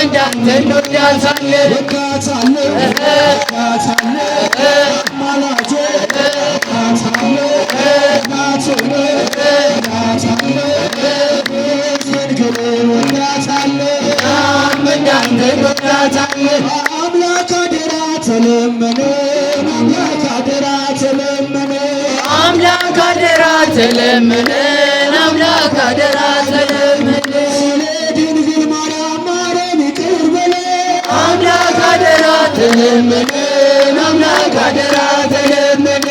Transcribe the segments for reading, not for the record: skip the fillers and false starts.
እንዳንተ እንወዳታለን አምላክ አደራ ተለመነ አምላክ አደራ ተለመነ አምላክ አደራ ተለመነ አምላክ አደራ ተለመነ ድንግል ማርያም ማረን ይቅር በለን አምላክ አደራ ተለመነ አምላክ አደራ ተለመነ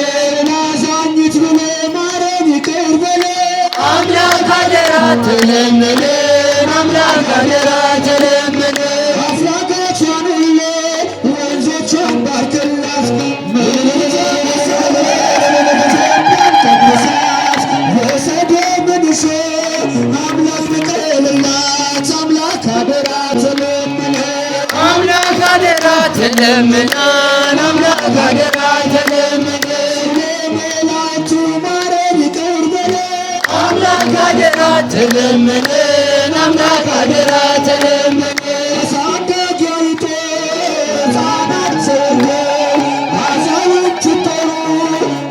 ናዛኝት ብለ ማረን ይቅር በለን አምላክ አደራ ተለመነ አምላክ አደራ ተለመነ አፍላጋቿን እለ ወንዞቿን ባርክላት የሰዶምን እሾህ አምላክ ንቀልላት አምላክ አደራ ተለመነ አምላክ አደራ ተለመነ አምላክ አደራ ተለመነ ለመላእክቱ ማረን ይቅር በለን አምላክ አደራ ተለመነ አምላክ አደራ ተለመነ አሳዳጊ አይቶ ሕፃናት ሰገው አዛውንት ጠሩ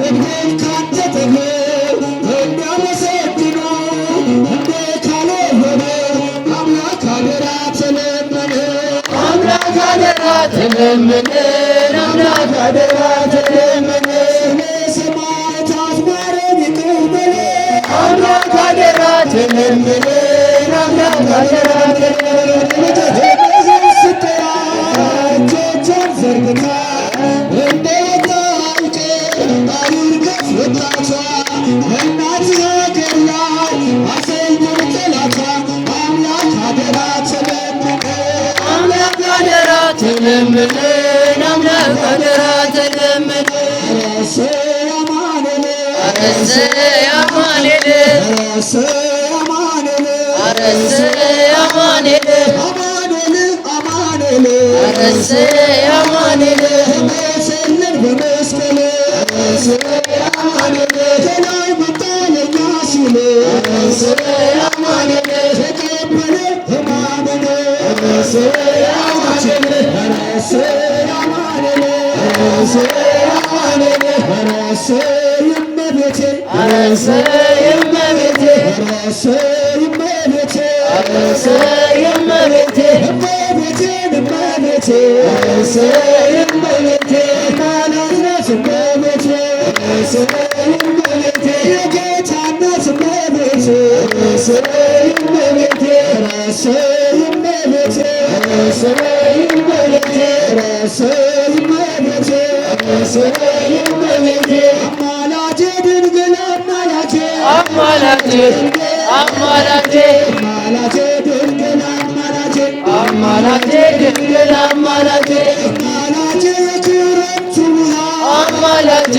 እድሜን ካንተ ጠግበው እንዲያመሰግኑ እንደ ካልሆነ አምላክ አደራ ተለመነ አምላክ አደራ ተለመነ አምላክ አደራ ተለመነ ለሰማዕታት ማረን ይቅር በለን አምላክ አደራ ተለመነ አምላክ አደራ ተለመነ ስትጠራ እጆቿን ዘርግታ እንደ ወጣች አይርገፍ ወጣቷ እናት ሀገር ላይ አሰልጥን ጠላቷ አምላክ አደራ ተለመነ አምላክ አደራ ተለመነ አምላክ አደራ ተለመነ ረሰ አማኑኤል አረሰ አማኑኤል ረሰ አማኑኤል አረሰ አማኑኤል አማኑኤል አማኑኤል አረሰ አማኑኤል ተሰለን በመስቀል ከላይ መጣ ለኛ ሲል አማኑኤል ተቀበለ ሕማምን ረሰ እመቤቴ አረሰ እመቤቴ ረሰ እመቤቴ አረሰ እመቤቴ እመቤቴን እመቤቴ አረሰ እመቤቴ ማለት ናት እመቤቴ እመቤቴ የጌታ እናት እመቤቴ እመቤቴ ረሰ እመቤቴ አረሰ እመቤቴ ረሰ እመቤቴ አረሰ እመቤቴ አማላጄ ድንግል አማላጄ አማላጄ አማላጄ አማላጄ ድንግል አማላጄ አማላጄ ድንግል አማላጄ አማላጄ የክረምቱ ውሃ አማላጄ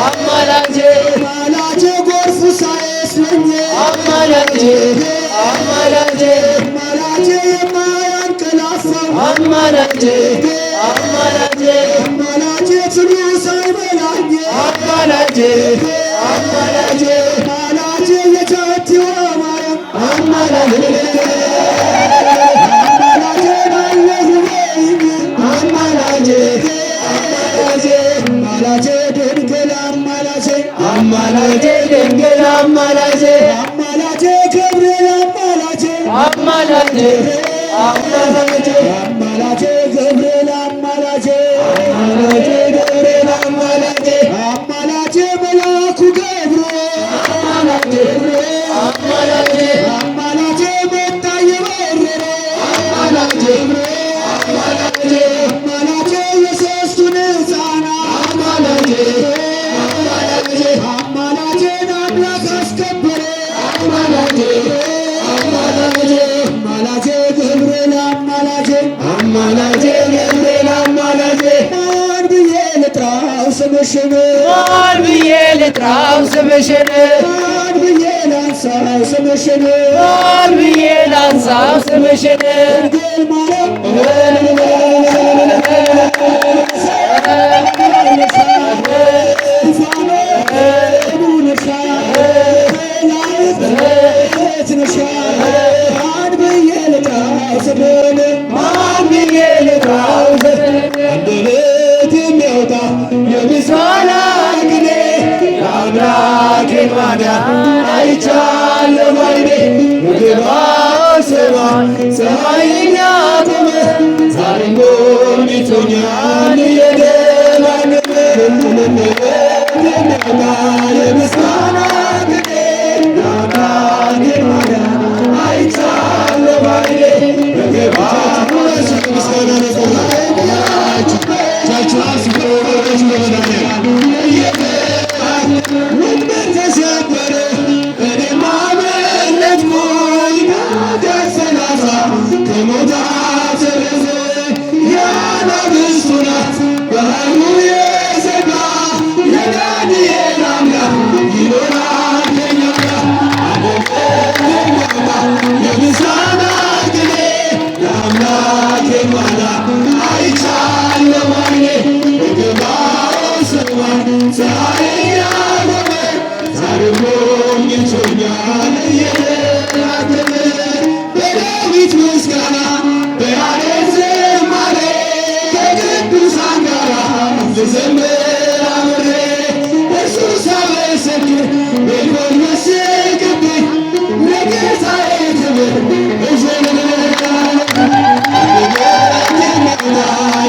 አማላጄ አማላጄ ጎርፉ ሳይወስደኝ አማላጄ አማላጄ አማላጄ የማያንቀላፋው አማላጄ አማላጄ አማላጄ ትሉ ሳይበላኝ አማላጄ አማላጄ አማላጄ የቻቲዋ ማርያም አማላጄ አማላጄ ናየሁበኝ አማላጄ አማላጄ ድንግል አማላጄ አማላጄ ድንግል አማላጄ አማላጄ ገብርኤል አማላጄ አማላጄ አማላጄ አማላጄ ገብርኤል አማላጄ አማላጄ ገብርኤል አማላጄ አማላጄ መልአኩ ገብርኤል አማላጄ አማላጄ አማላጄ መጣ የበረረ አማላጄ አማላጄ አማላጄ የሦስቱን ሕፃናት አማላጄ አማላጄ አማላጄን አምላክ አስከበረ አማላጄ አማላጄ አማላጄ ገብርኤል አማላጄ አማላጄ ገብርኤል አማላጄ ማን ብዬ ልጥራው ስምሽን ማን ብዬ ልጥራው ስምሽን ማን ብዬ ላንሳው ስምሽን ማን ብዬ ላንሳው ስምሽን ድንግል ማርያም ማን ብዬ ልጥራው ስምሽን በዳዊት ምስጋና በያሬድ ዝማሬ ከቅዱሳን ጋር ልዘምር አብሬ እርሱ ሳመሰግን ሜልኮል መስግብኝ ለጌታዬ ክብር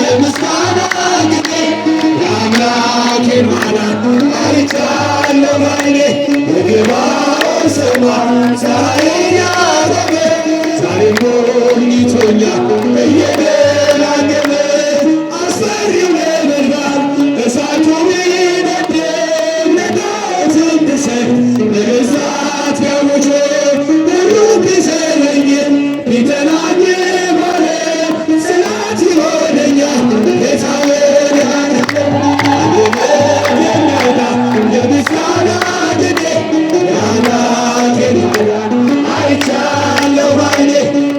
የምስጋና ጊዜ የአምላኬን ማዳን አይቻለሁ ባይኔ በግርማው ሰማይ ፀሐይን ያቆመ ዛሬም ጎብኝቶኛል እየደጋገመ አስፈሪው ነበልባል እሳቱ ቢነድም ነዳት እንድሰጥ ነገሥታት ቢያውጁ ሁሉ ቢዘገይም ቢጠላኝ ማለት ጽናት ይሆነኛል ጌታ የምስጋና ጊዜ የአምላኬን ማዳን አይቻለሁ ባይኔ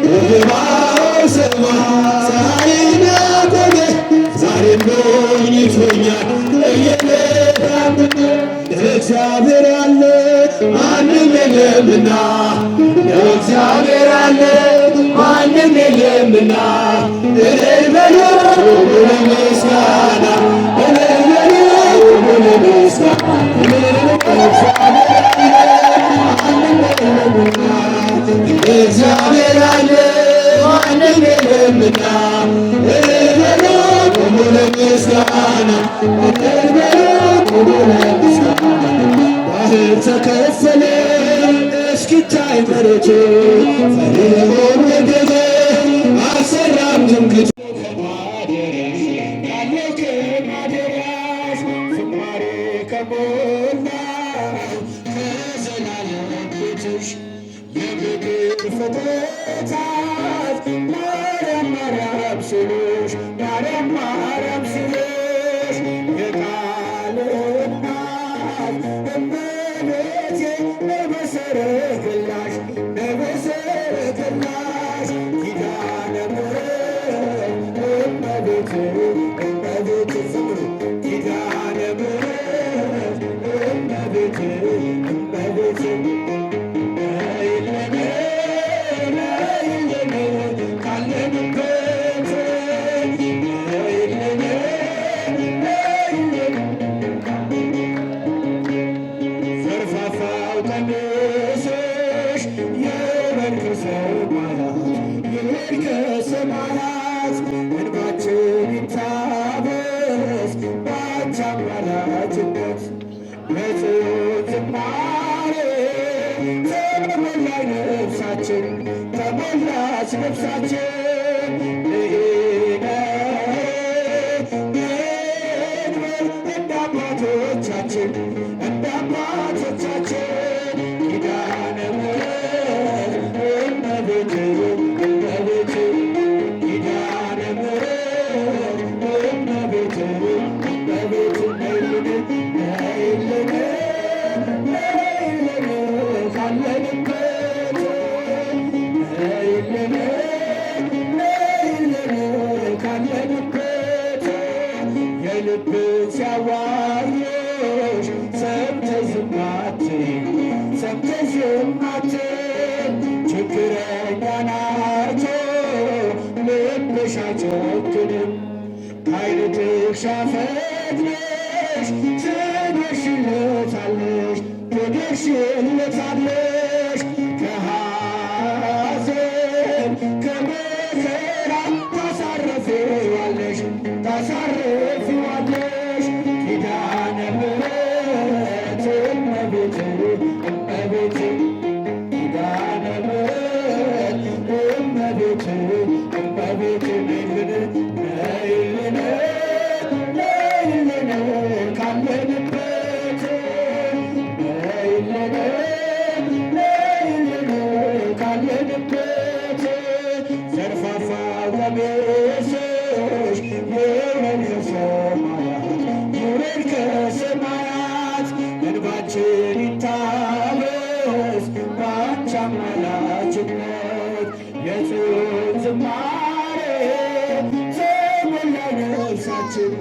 በግርማው ሰማይ ፀሐይን ያቆመ ዛሬም ጎብኝቶኛል እየደጋገመ እግዚአብሔር ያለ ማንም የለምና እግዚአብሔር ያለ ማንም የለምና እልል በሉ ለምስጋና እልል በሉ ለምስጋና እግዚአብሔር ያለ ማንም የለምና እልል በሉ ለምስጋና እልል በሉ ለምስጋና ባህር ተከፈለ እስኪታይ መሬቱ ፈርዖን ወደቀ አልሰራም ትምክህቱ ያለው ከማደሪያሽ ዝማሬ ከሞላ ከዘላለም ቤትሽ የምድር ፍጥረታት ማርያም ማርያም ሲሉሽ ማርያም ማርያም ሲሉሽ የቃል እናት እመቤቴ በሰረገላሽ በሰረገላሽ ኪዳነ ምሕረት እመቤቴ እመቤቴ ዘምሩ ኪዳነ ምሕረት እመቤቴ እመቤቴ ነይልን ነይልን ካለንበት ነይልን ነይልን ዘርፋፋው ቀሚስሽ የመልከ ሰማያት እንባችን ይታበስ ባንቺ አማላጅነት በጽዮን ዝማሬ ተሞላች ነፍሳችን ተሞላች ነፍሳችን እንደ አባቶቻችን እንደ አባቶቻችን ኪዳነ ምሕረት እመቤቴ እመቤቴ ኪዳነ ምሕረት እመቤቴ እመቤቴ ነይልን ነይልን ነይልን ካለንበት ነይልን ነይልን ካለንበት የልብን ሲያዋየሽ ሰምተሽ ዝም አትይም ሰምተሽ ዝም አትይም ችግረኛን አይቶ ልብሽ አይጨክንም ከዓይንሽ ፈጥነሽ ትደርሽለታለሽ ትደርሽለታለሽ ከሐዘን ከመከራ ታሳርፊዋለሽ ታሳርፊዋለሽ ኪዳነ ምሕረት እመቤቴ እመቤቴ ኪዳነ ምሕረት እመቤቴ እመቤቴ ነይልን ነይልን ነይልን ካለንበት ነይልን ነይልን ካለንበት ዘርፋፋ ቀሚስሽ ይውረድ ከሰማያት ይውረድ ከሰማያት እንባችን ይታበስ ባንቺ አማላጅነት የጽዮን ዝማሬ ተሞላች ነፍሳችን